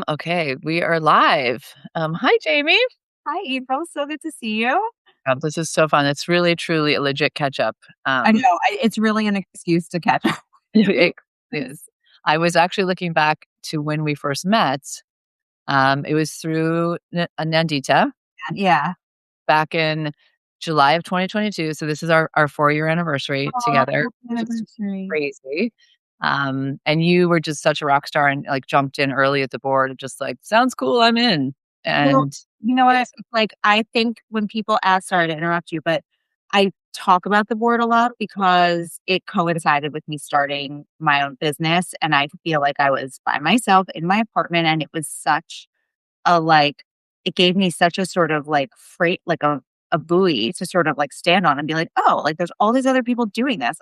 Okay, we are live. Hi, Jamie. Hi, April. So good to see you. This is so fun. It's really, truly a legit catch up. I Um, know. It's really an excuse to catch up. it is. I was actually looking back to when we first met. It was through Nandita Yeah. back in July of 2022. So this is our 4-year anniversary Oh, together, happy which is anniversary. crazy. And you were just such a rock star and like jumped in early at the board and just like, sounds cool, I'm in. Well, And you know what? yes, I think when people ask, sorry to interrupt you, but I talk about the board a lot because it coincided with me starting my own business. And I feel like I was by myself in my apartment and it was such a it gave me such a sort of like freight, like a buoy to sort of like stand on and be like, oh, like there's all these other people doing this.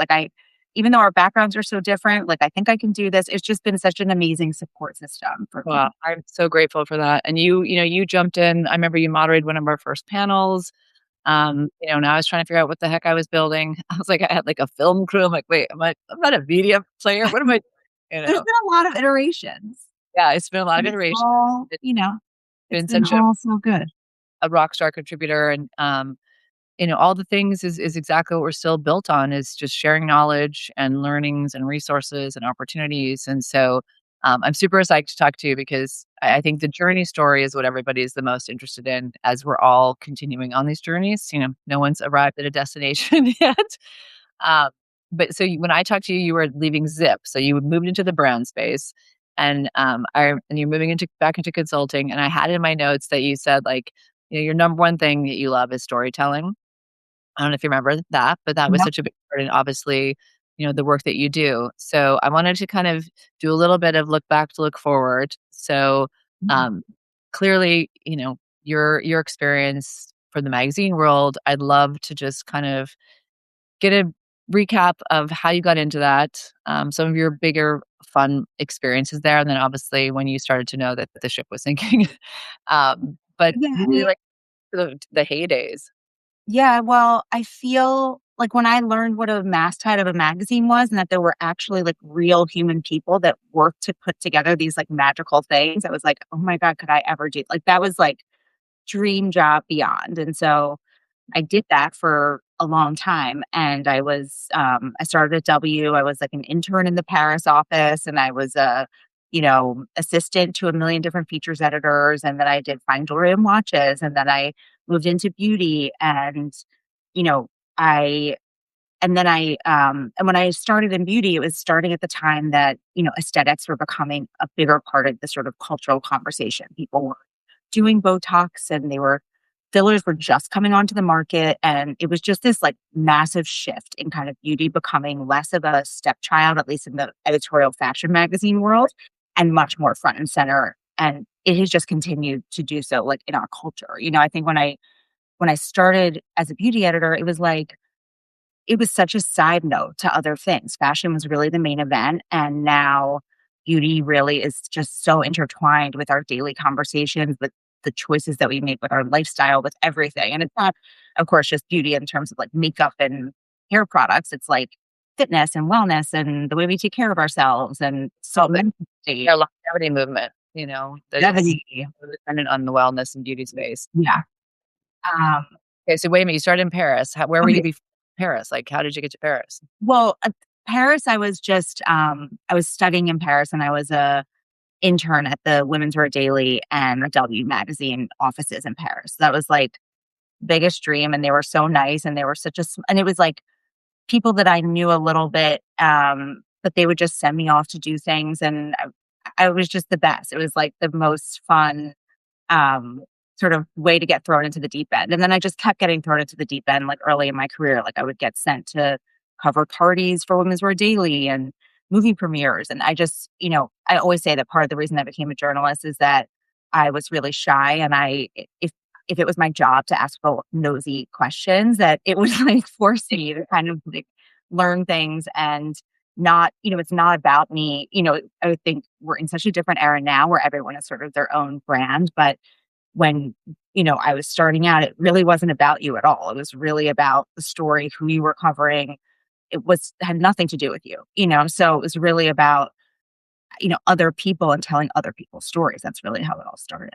Even though our backgrounds are so different, like I think I can do this. It's just been such an amazing support system for me. well, I'm so grateful for that. And you jumped in. I remember you moderated one of our first panels. And I was trying to figure out what the heck I was building. I was like, I had like a film crew. I'm like, wait, I'm not a media player. What am I, you There's know? been a lot of iterations, Yeah, it's been a lot of but it's iteration. all, It's it's been been such a, all so good. a rock star contributor. And, all the things is exactly what we're still built on is just sharing knowledge and learnings and resources and opportunities. And so I'm super excited to talk to you because I think the journey story is what everybody is the most interested in as we're all continuing on these journeys. No one's arrived at a destination yet. Um, but so when I talked to you, you were leaving Zip. So you moved into the brown space and you're moving back into consulting. And I had in my notes that you said like, your number one thing that you love is storytelling. I don't know if you remember that, but that was Yep. such a big part and obviously, the work that you do. So I wanted to kind of do a little bit of look back to look forward. So um clearly, your experience from the magazine world, I'd love to just kind of get a recap of how you got into that, some of your bigger fun experiences there, and then obviously when you started to know that the ship was sinking. But really Yeah. like the heydays. Yeah, well, I feel like when I learned what a masthead of a magazine was and that there were actually like real human people that worked to put together these like magical things, I was like, oh my God, could I ever do like that was like dream job beyond. And so I did that for a long time. And I started at W. I was like an intern in the Paris office and I was a, assistant to a million different features editors. And then I did fine jewelry and watches. And then I moved into beauty you know, I, and when I started in beauty, it was starting at the time that, aesthetics were becoming a bigger part of the sort of cultural conversation. People were doing Botox and fillers were just coming onto the market. And it was just this like massive shift in kind of beauty becoming less of a stepchild, at least in the editorial fashion magazine world, and much more front and center. And it has just continued to do so like in our culture. I think when I started as a beauty editor, it was such a side note to other things. Fashion was really the main event. And now beauty really is just so intertwined with our daily conversations, with the choices that we make with our lifestyle, with everything. And it's not, of course, just beauty in terms of like makeup and hair products. It's like fitness and wellness and the way we take care of ourselves and Oh, so mental state. yeah, longevity movement, that's 70. dependent on the wellness and beauty space. Yeah. Um, Okay, so wait a minute, you started in Paris. Where were you okay. before Paris? Like, how did you get to Paris? Well, Paris, I was studying in Paris and I was a intern at the Women's Wear Daily and the W magazine offices in Paris. That was like biggest dream. And they were so nice. And they were and it was like people that I knew a little bit, but they would just send me off to do things. And I was just the best. It was like the most fun, um, sort of way to get thrown into the deep end. And then I just kept getting thrown into the deep end, like early in my career. Like I would get sent to cover parties for Women's Wear Daily and movie premieres. And I always say that part of the reason I became a journalist is that I was really shy. And if it was my job to ask for nosy questions, that it would like force me to kind of like learn things and not, it's not about me. I think we're in such a different era now where everyone is sort of their own brand. But when, I was starting out, it really wasn't about you at all. It was really about the story, who you were covering. Had nothing to do with you, so it was really about other people and telling other people's stories. That's really how it all started.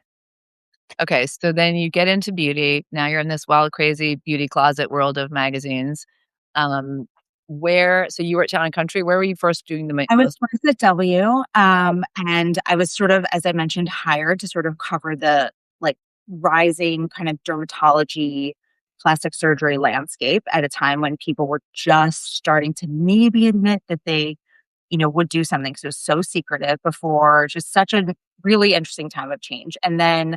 Okay, so then you get into beauty. Now you're in this wild, crazy beauty closet world of magazines. Um, where so you were at Town and Country. Where were you first doing the I was most? first at W, and I was sort of, as I mentioned, hired to sort of cover the like rising kind of dermatology, plastic surgery landscape at a time when people were just starting to maybe admit that they, would do something so secretive before, just such a really interesting time of change. And then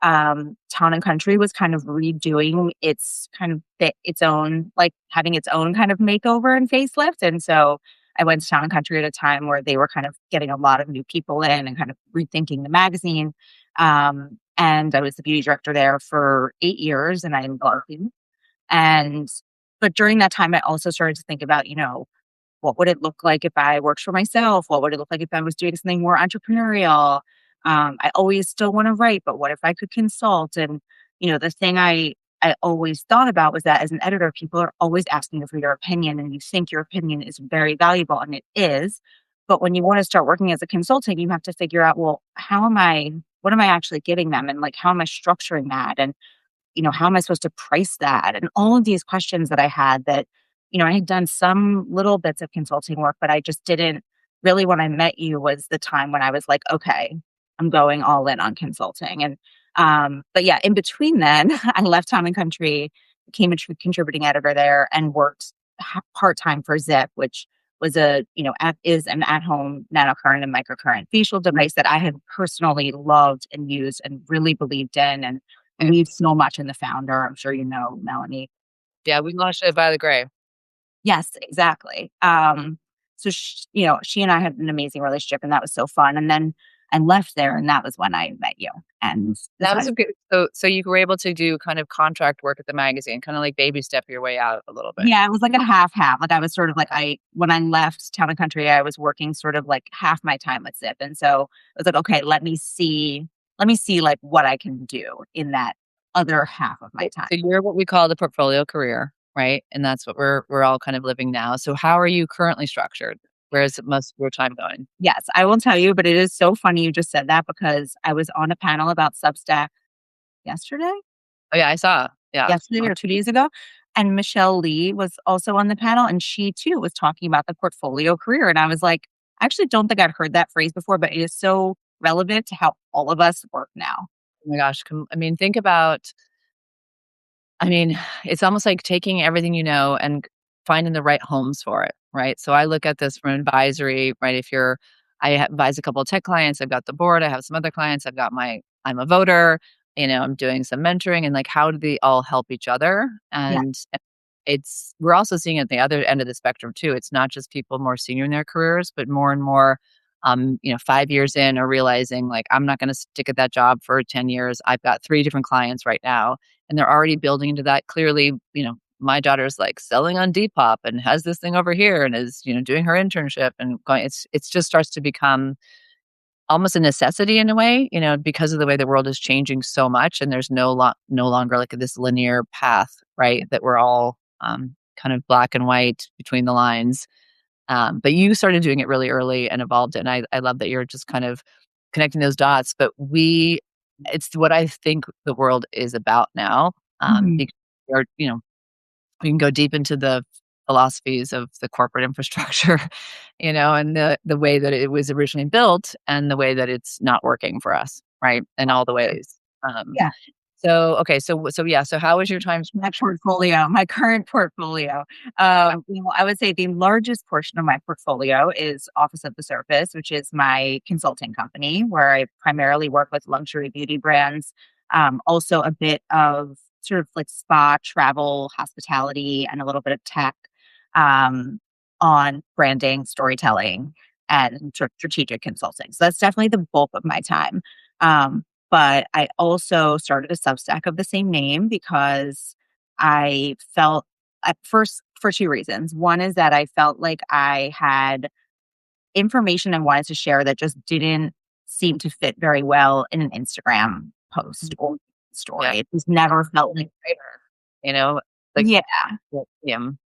Town and Country was kind of redoing its kind of its own, like having its own kind of makeover and facelift. And so I went to Town and Country at a time where they were kind of getting a lot of new people in and kind of rethinking the magazine. And I was the beauty director there for 8 years, and I loved it. And but during that time, I also started to think about, what would it look like if I worked for myself? What would it look like if I was doing something more entrepreneurial? I always still want to write, but what if I could consult? And the thing I always thought about was that as an editor, people are always asking you for your opinion, and you think your opinion is very valuable, and it is. But when you want to start working as a consultant, you have to figure out, well, what am I actually giving them, and like how am I structuring that, and how am I supposed to price that? And all of these questions that I had that, I had done some little bits of consulting work, but I just didn't really, when I met you was the time when I was like, okay, I'm going all in on consulting. And, but yeah, in between then, I left Town and Country, became a contributing editor there, and worked part time for Zip, which was is an at home nanocurrent and microcurrent facial device that I had personally loved and used and really believed in. And believe so much in the founder. I'm sure you know Melanie. Yeah, we launched it by the Gray. Yes, exactly. So she and I had an amazing relationship, and that was so fun. And then I left there, and that was when I met you, and That was decided, a good. So you were able to do kind of contract work at the magazine, kind of like baby step your way out a little bit. yeah, it was like a half half. Like I was sort of like when I left Town and Country, I was working sort of like half my time with Zip, and so I was like, okay, let me see like what I can do in that other half of my time. So you're what we call the portfolio career, right? And that's what we're all kind of living now. So how are you currently structured? Where is most of your time going? Yes, I will tell you, but it is so funny you just said that because I was on a panel about Substack yesterday, Oh yeah, I saw. Yeah. yesterday or 2 days ago, and Michelle Lee was also on the panel, and she too was talking about the portfolio career, and I was like, I actually don't think I've heard that phrase before, but it is so relevant to how all of us work now. Oh my gosh. I mean, think about I mean, it's almost like taking everything you know and finding the right homes for it, right? So I look at this from advisory, right? Advise a couple of tech clients, I've got the board, I have some other clients, I'm a voter, I'm doing some mentoring and like how do they all help each other? Yeah, And we're also seeing at the other end of the spectrum too. It's not just people more senior in their careers, but more and more 5 years in are realizing like I'm not going to stick at that job for 10 years. I've got three different clients right now and they're already building into that. Clearly, my daughter's like selling on Depop and has this thing over here and is, doing her internship and going, it's just starts to become almost a necessity in a way, because of the way the world is changing so much and there's no longer like this linear path, right? That we're all kind of black and white between the lines. But you started doing it really early and evolved it. And I love that you're just kind of connecting those dots. But it's what I think the world is about now. mhm, Because we can go deep into the philosophies of the corporate infrastructure, and the way that it was originally built and the way that it's not working for us, right? In all the ways. Um, yeah. so okay, so yeah, so how was your time My structured? portfolio, my current portfolio. I would say the largest portion of my portfolio is Office of the Surface, which is my consulting company where I primarily work with luxury beauty brands. Also a bit of sort of like spa, travel, hospitality, and a little bit of tech um, on branding, storytelling, and strategic consulting. So that's definitely the bulk of my time. Um, but I also started a Substack of the same name because I felt at first for two reasons. One is that I felt like I had information I wanted to share that just didn't seem to fit very well in an Instagram post or Yeah, story. It just never felt like, writer, you know, like yeah, him.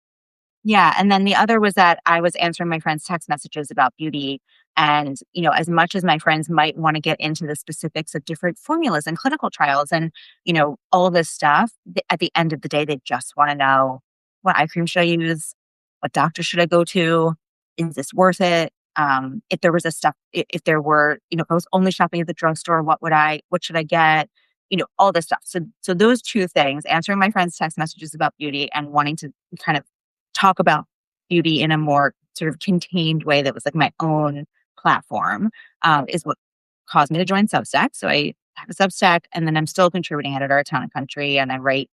Yeah, and then the other was that I was answering my friends' text messages about beauty, and, as much as my friends might wanna get into the specifics of different formulas and clinical trials and, all this stuff, at the end of the day, they just wanna know, "What eye cream should I use? What doctor should I go to? Is this worth it?" If there was a stuff if there were, if I was only shopping at the drugstore, what should I get? All this stuff. So those 2 things, answering my friends' text messages about beauty and wanting to kind of talk about beauty in a more sort of contained way that was like my own platform, is what caused me to join Substack. So I have a Substack, and then I'm still a contributing editor at Town and Country, and I write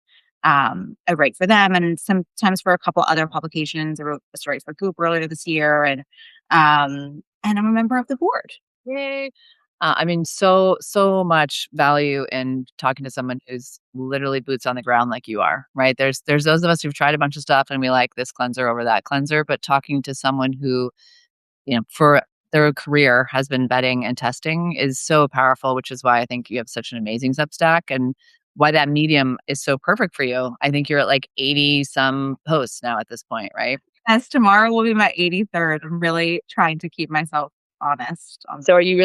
for them, and sometimes for a couple other publications. I wrote a story for Goop earlier this year, and I'm a member of the board. Yay. I mean, so much value in talking to someone who's literally boots on the ground like you are, right? There's those of us who've tried a bunch of stuff and we like this cleanser over that cleanser, but talking to someone who, for their career has been vetting and testing is so powerful, which is why I think you have such an amazing Substack and why that medium is so perfect for you. I think you're at like 80 some posts now at this point, right? As tomorrow will be my 83rd. I'm really trying to keep myself honest on So are you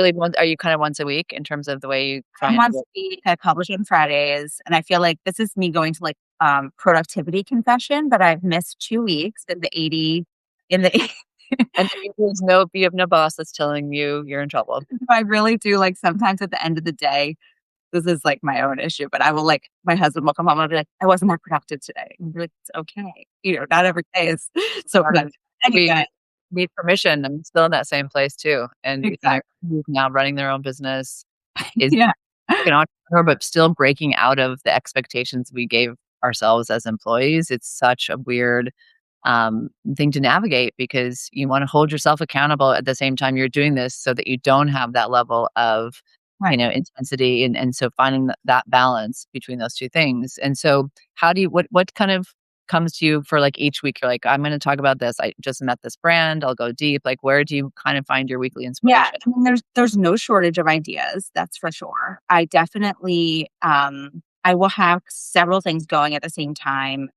kind of once a week in terms of the way you try and do once it? a week. I publish on Fridays, and I feel like this is me going to like productivity confession, but I've missed 2 weeks in the And you have no boss that's telling you you're in trouble. I really do like sometimes at the end of the day, this is like my own issue, but I will like my husband will come home and be like, I wasn't that productive today. And be like, it's okay. Not every day is so productive. We Anyway, need permission. I'm still in that same place too. And, exactly. who's now running their own business is Yeah. like an entrepreneur, but still breaking out of the expectations we gave ourselves as employees. It's such a weird thing to navigate because you want to hold yourself accountable at the same time you're doing this so that you don't have that level of Right. intensity and so finding that balance between those two things. And so how do you what kind of comes to you for like each week? You're like, I'm going to talk about this. I just met this brand. I'll go deep. Like, where do you kind of find your weekly Yeah. inspiration? I mean, there's no shortage of ideas, that's for sure. I definitely I will have several things going at the same time.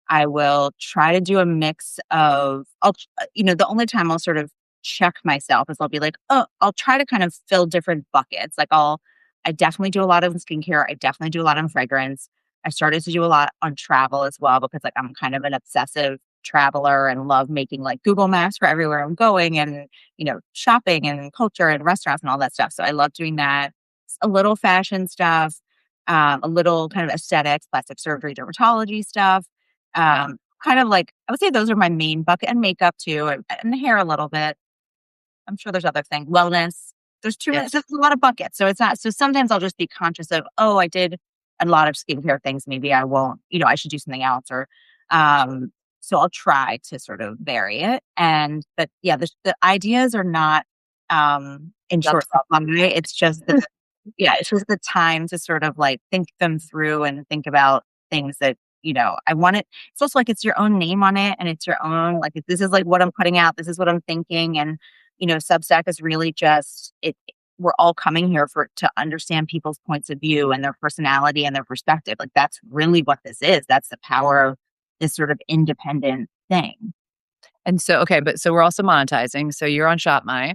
I will try to do a mix of the only time I'll sort of check myself is I'll be like, "Oh," I'll try to kind of fill different buckets. Like I definitely do a lot of skincare. I definitely do a lot on fragrance. I started to do a lot on travel as well because like I'm kind of an obsessive traveler and love making like Google Maps for everywhere I'm going and, shopping and culture and restaurants and all that stuff. So I love doing that. A little fashion stuff, a little kind of aesthetics, plastic surgery, dermatology stuff. Kind of like I would say those are my main bucket and makeup too, and hair a little bit. I'm sure there's other things. Wellness. There's too Yeah. many. There's a lot of buckets, so it's not. So sometimes I'll just be conscious of, oh, I did a lot of skincare things. Maybe I won't. I should do something else, or so I'll try to sort of vary it. But yeah, the ideas are not in That's short supply. It's just yeah, it's just the time to sort of like think them through and think about things that, I want it. It's also like it's your own name on it and it's your own, like, this is like what I'm putting out. This is what I'm thinking. And, Substack is really just we're all coming here to understand people's points of view and their personality and their perspective. Like that's really what this is. That's the power of this sort of independent thing. And so okay, but so we're also monetizing. So you're on ShopMy.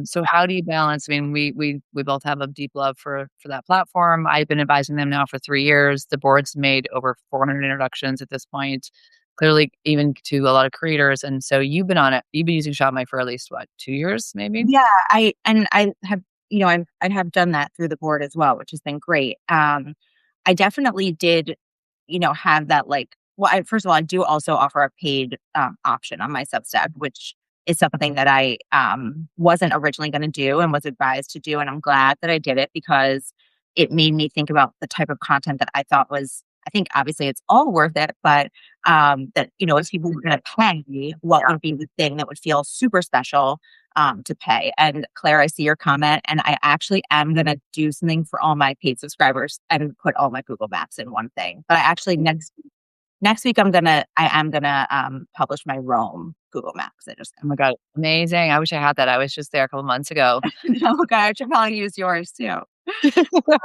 So how do you balance? I mean, we both have a deep love for that platform. I've been advising them now for 3 years. The board's made over 400 introductions at this point, clearly even to a lot of creators. And so you've been on it. You've been using ShopMy for at least what, 2 years, maybe? Yeah, I have, I have done that through the board as well, which has been great. I definitely did, have that like, well, first of all, I do also offer a paid option on my Substack, which is something that I wasn't originally going to do and was advised to do, and I'm glad that I did it because it made me think about the type of content that I thought was. I think obviously it's all worth it, but that if people were going to pay, what would be the thing that would feel super special to pay. And Claire, I see your comment, and I actually am going to do something for all my paid subscribers and put all my Google Maps in one thing. But I actually next week I am gonna publish my Rome Google Maps. I just Oh my God, amazing. I wish I had that. I was just there a couple months ago. no, God, I should probably use yours too.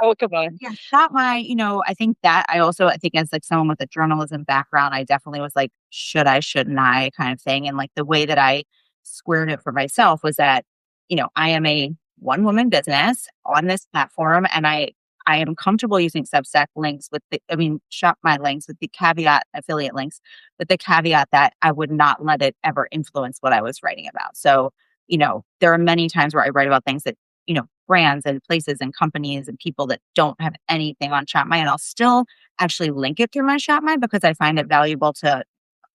Oh, come on. Yeah, not my, I think that I think as like someone with a journalism background, I definitely was like, should I, shouldn't I kind of thing. And like the way that I squared it for myself was that, I am a one woman business on this platform and I am comfortable using Substack links shop my links with the caveat affiliate links, with the caveat that I would not let it ever influence what I was writing about. So, there are many times where I write about things that, brands and places and companies and people that don't have anything on ShopMy, and I'll still actually link it through my ShopMy because I find it valuable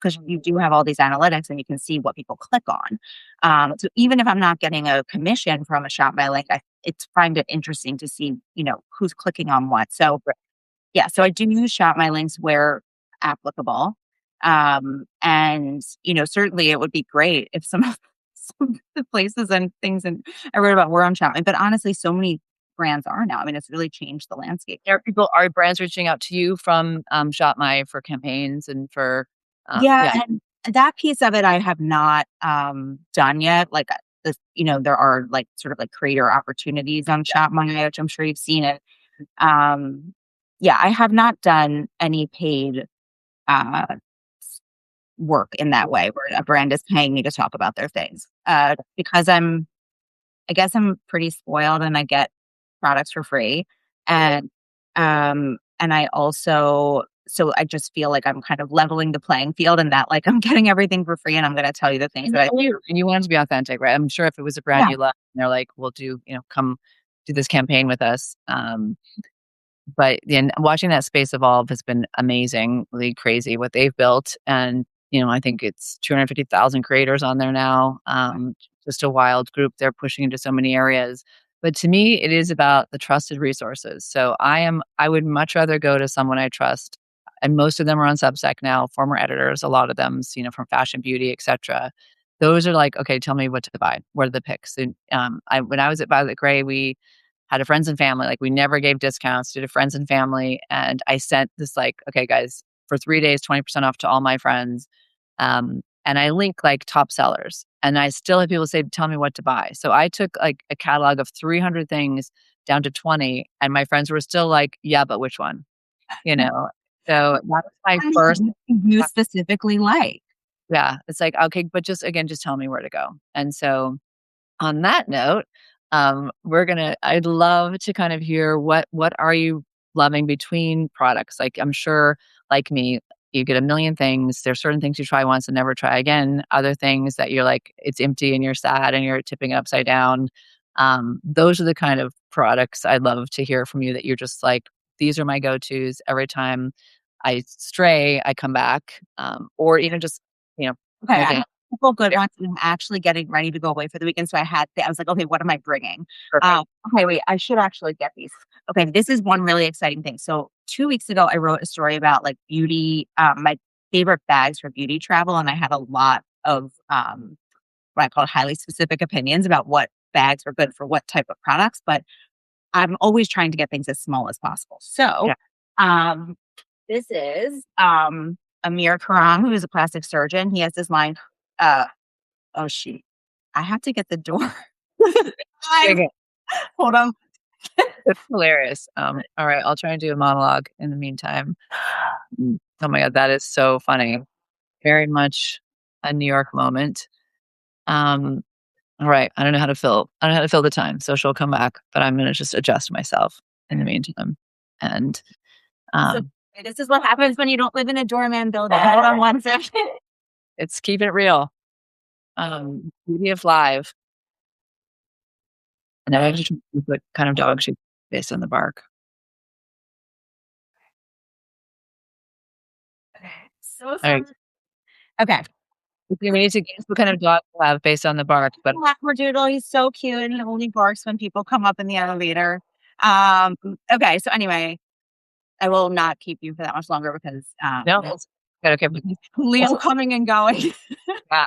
because you do have all these analytics and you can see what people click on. So even if I'm not getting a commission from a ShopMy link, it's find it interesting to see, who's clicking on what. So yeah, so I do use ShopMy links where applicable. And certainly it would be great if some of the places and things and I read about were on ShopMy, but honestly, so many brands are now. I mean, it's really changed the landscape. Are brands reaching out to you from, ShopMy for campaigns and for, Yeah, yeah. and that piece of it I have not done yet. Like there are like sort of like creator opportunities on ShopMy, which I'm sure you've seen it. Um, yeah, I have not done any paid uh, work in that way where a brand is paying me to talk about their things. Because I guess I'm pretty spoiled and I get products for free. And I also so I just feel like I'm kind of leveling the playing field and that like I'm getting everything for free and I'm gonna tell you the things that I And you want it to be authentic, right? I'm sure if it was a brand yeah. you love and they're like, "We'll do, come do this campaign with us." But then watching that space evolve has been amazingly crazy what they've built, and, I think it's 250,000 creators on there now, just a wild group. They're pushing into so many areas. But to me, it is about the trusted resources. So I would much rather go to someone I trust, and most of them are on Substack now, former editors, a lot of them, from fashion, beauty, etcetera. Those are like, "Okay, tell me what to buy. What are the picks?" And, when I was at Violet Grey, we had a friends and family, like, we never gave discounts, did a friends and family, and I sent this, like, "Okay, guys, for 3 days, 20% off to all my friends," and I link, like, top sellers, and I still have people say, "Tell me what to buy." So I took, like, a catalog of 300 things down to 20, and my friends were still like, "Yeah, but which one?" You know? So that was my first. You specifically like. Yeah, it's like, "Okay, but just again, just tell me where to go." And so on that note, I'd love to kind of hear what are you loving between products? Like, I'm sure, like me, you get a million things. There's certain things you try once and never try again. Other things that you're like, it's empty and you're sad and you're tipping it upside down. Those are the kind of products I'd love to hear from you that you're just like, these are my go-tos every time I stray, I come back. Or even just, you know, Okay, I multi have a couple good ones, and I'm actually getting ready to go away for the weekend, so I was like, "Okay, what am I bringing?" perfect. Okay, wait, I should actually get these. Okay, this is one really exciting thing. So 2 weeks ago, I wrote a story about, like, beauty, my favorite bags for beauty travel, and I had a lot of, what I call highly specific opinions about what bags are good for what type of products, but I'm always trying to get things as small as possible. So, Yeah. um, this is, Amir Karam, who is a plastic surgeon. He has this line, uh oh, shoot. I have to get the door. I Okay. hold on. That's hilarious. All right, I'll try and do a monologue in the meantime. Oh my god, that is so funny. Very much a New York moment. Um, all right, I don't know how to fill the time, so she'll come back, but I'm gonna just adjust myself in the meantime. And, So, um, this is what happens when you don't live in a doorman building. Hold on one second. it's keeping it real. Beauty of live, and I actually what kind of dog she based on the bark. Okay. So Alright, sorry. Okay. we need to guess what kind of dog you have based on the bark, but Labradoodle, he's so cute, and he only barks when people come up in the elevator. Okay, so anyway, I will not keep you for that much longer because, no, it's okay, but Leo coming and going. yeah,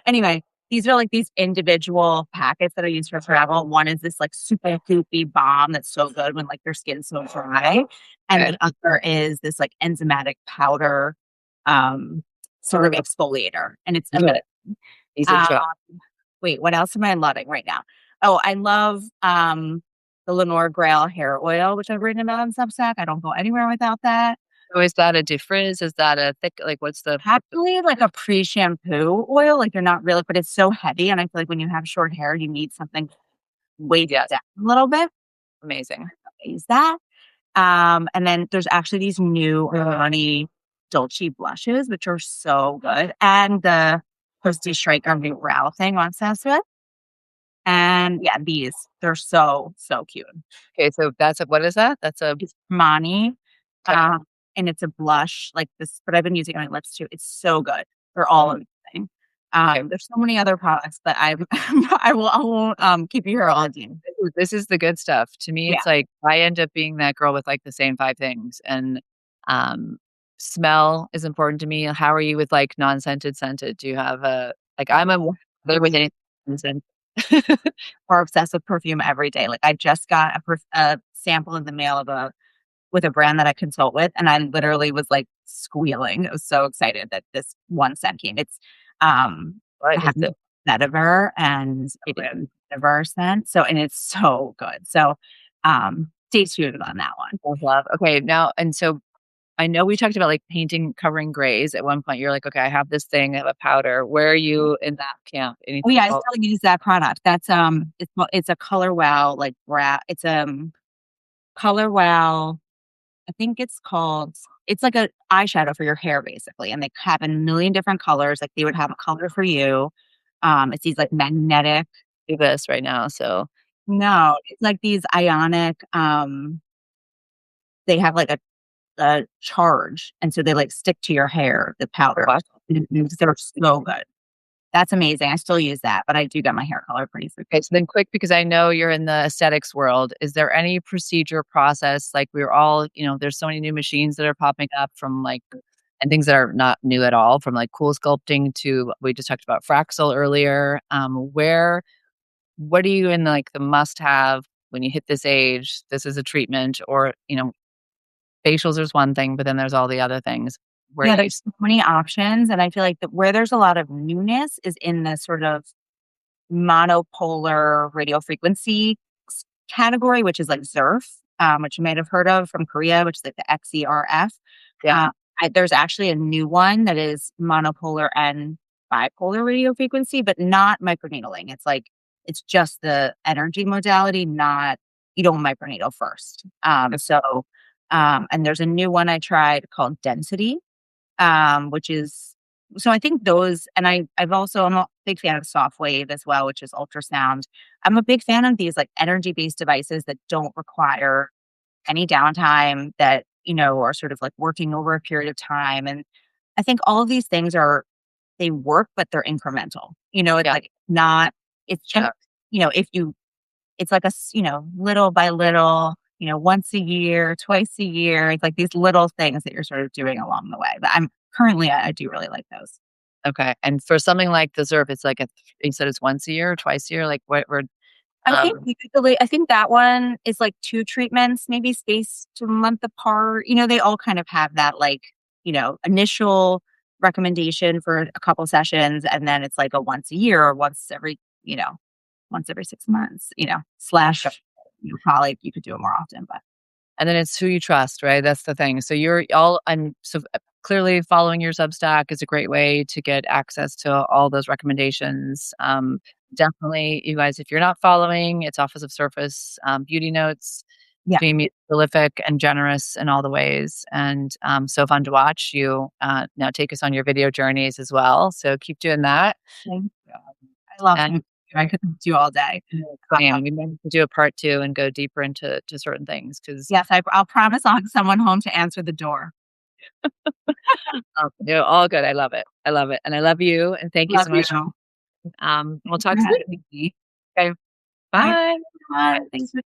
Anyway, these are like these individual packets that I use for travel. One is this like super goopy balm that's so good when like your skin's so dry. And okay, the other is this like enzymatic powder, um, sort of exfoliator. And it's good. amazing. Easy to Um, try. wait, what else am I loving right now? Oh, I love the Lenore Grail hair oil, which I've written about on Substack. I don't go anywhere without that. So is that a difference? Is that a thick like, what's the Actually, like a pre-shampoo oil, like you're not really, but it's so heavy, and I feel like when you have short hair, you need something weight yes, down a little bit. amazing. Use that. And then there's actually these new Armani Dolce blushes, which are so good, and the Christy Striker new brow thing on Sensitive. And yeah, these they're so cute. Okay, so that's a what is that? That's a It's Armani, okay, and it's a blush like this, but I've been using it on my lips too. It's so good. They're all amazing. okay. There's so many other products, but I won't keep you here all day. This is the good stuff. To me, Yeah. it's like I end up being that girl with, like, the same 5 things, and, um, smell is important to me. How are you with, like, non-scented, scented? Do you have a like, I'm a there with anything scent. Or obsessed with perfume every day. Like I just got a sample in the mail of a with a brand that I consult with, and I literally was like squealing. I was so excited that this one scent came. It's I What is have it? vetiver and it Okay, is vetiver scent. So and it's so good. So stay tuned on that one. self-love. Okay, now and so I know we talked about, like, painting covering grays at one point. You're like, "Okay, I have this thing, I have a powder." Where are you in that camp? Oh Anything yeah, I else? still use that product. That's it's a Color Wow like brow. It's Color Wow. I think it's like a eyeshadow for your hair basically, and they have a million different colors, like, they would have a color for you. It's these, like, magnetic Do this right now, so no, it's like these ionic, they have, like, a charge, and so they, like, stick to your hair, the powder. what? They're so good. That's amazing, I still use that, but I do get my hair color pretty soon. Okay, so then quick, because I know you're in the aesthetics world, is there any procedure process, like, we're all there's so many new machines that are popping up from, like and things that are not new at all, from, like, cool sculpting to we just talked about Fraxel earlier, what are you in, like, the must-have when you hit this age, this is a treatment or, facials is one thing, but then there's all the other things. Where Yeah, do you there's so many options, and I feel like that where there's a lot of newness is in the sort of monopolar radio frequency category, which is like ZERF, which you might have heard of from Korea, which is like the XERF. yeah, There's actually a new one that is monopolar and bipolar radio frequency, but not microneedling. It's just the energy modality, not you don't microneedle first. And there's a new one I tried called Density, which is so I think those and I'm a big fan of Softwave as well, which is ultrasound. I'm a big fan of these like energy-based devices that don't require any downtime that, are sort of like working over a period of time. And I think all of these things they work, but they're incremental. It's yeah, like not it's just, sure. if you it's like little by little, once a year, twice a year. It's like these little things that you're sort of doing along the way. But I do really like those. Okay, and for something like the ZERF, it's like you said it's once a year or twice a year? Like, what we're I think that one is like 2 treatments, maybe spaced a month apart. They all kind of have that like, initial recommendation for a couple sessions, and then it's like a once a year or once every 6 months, slash, probably you could do it more often, but and then it's who you trust, right? That's the thing. So you're all and so clearly following your Substack is a great way to get access to all those recommendations. Definitely, you guys, if you're not following, it's Office of Surface Beauty Notes. yeah. Jamie is prolific and generous in all the ways, and so fun to watch. You now take us on your video journeys as well. So keep doing that. Thank you. I love And him. I could do all day. same, we might have to do a part two and go deeper into certain things because Yes, I'll promise I'll have someone home to answer the door. no, all good. I love it. I love it, and I love you. And thank you Love so much. you. We'll Thanks for talk having soon. me. Okay, Bye, bye. everyone. Thanks for